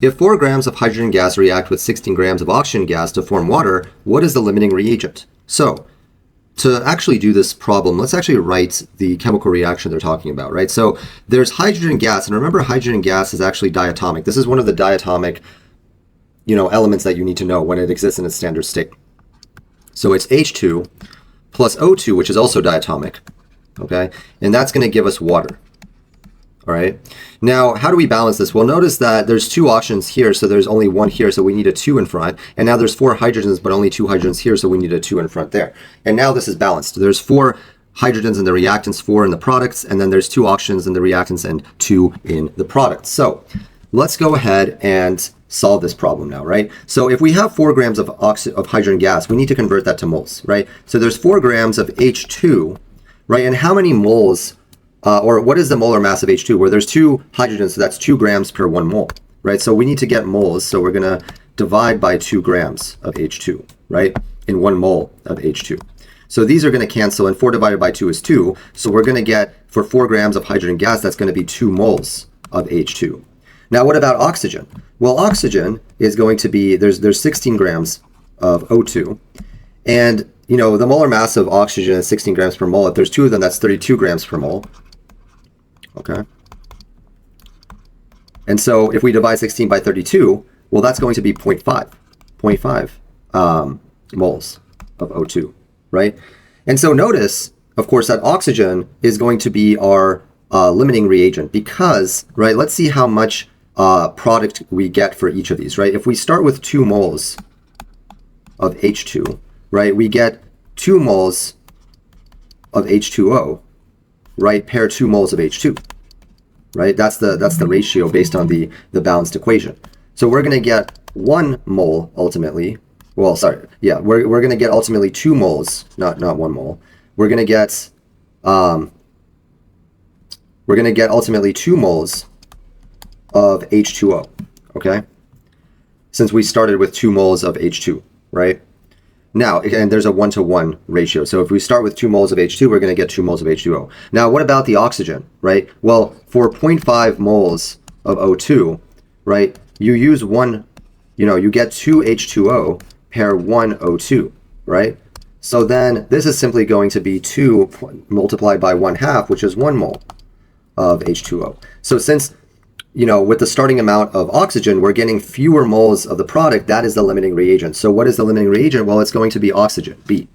If 4 grams of hydrogen gas react with 16 grams of oxygen gas to form water, what is the limiting reagent? So, to actually do this problem, let's actually write the chemical reaction they're talking about, right? So there's hydrogen gas, and remember hydrogen gas is actually diatomic. This is one of the diatomic, elements that you need to know when it exists in its standard state. So it's H2 plus O2, which is also diatomic, okay? And that's going to give us water. All right. Now, how do we balance this? Well, notice that there's 2 oxygens here, so there's only 1 here, so we need a 2 in front. And now there's 4 hydrogens, but only 2 hydrogens here, so we need a 2 in front there. And now this is balanced. There's 4 hydrogens in the reactants, 4 in the products, and then there's 2 oxygens in the reactants and 2 in the products. So let's go ahead and solve this problem now, right? So if we have 4 grams of hydrogen gas, we need to convert that to moles, right? So there's 4 grams of H2, right? And how many moles or what is the molar mass of H2? Where there's 2 hydrogens, so that's 2 grams per 1 mole, right? So we need to get moles, so we're going to divide by 2 grams of H2, right? In 1 mole of H2. So these are going to cancel, and 4 divided by 2 is 2. So we're going to get, for 4 grams of hydrogen gas, that's going to be 2 moles of H2. Now what about oxygen? Well, oxygen is going to be, there's 16 grams of O2, and the molar mass of oxygen is 16 grams per mole. If there's 2 of them, that's 32 grams per mole. Okay. And so if we divide 16 by 32, well, that's going to be 0.5 moles of O2, right? And so notice, of course, that oxygen is going to be our limiting reagent because, right, let's see how much product we get for each of these, right? If we start with 2 moles of H2, right, we get 2 moles of H2O, right, pair 2 moles of H2, right? That's the ratio based on the balanced equation. So we're going to get 1 mole ultimately. Well, sorry, yeah, we're going to get ultimately 2 moles, not 1 mole. We're going to get ultimately 2 moles of H2O, okay? Since we started with 2 moles of H2, right? Now, and there's a 1-to-1 ratio. So if we start with 2 moles of H2, we're going to get 2 moles of H2O. Now, what about the oxygen, right? Well, for 0.5 moles of O2, right, you use you get 2 H2O pair 1 O2, right? So then this is simply going to be 2 multiplied by 1/2, which is 1 mole of H2O. So since with the starting amount of oxygen, we're getting fewer moles of the product. That is the limiting reagent. So what is the limiting reagent? Well, it's going to be oxygen, B.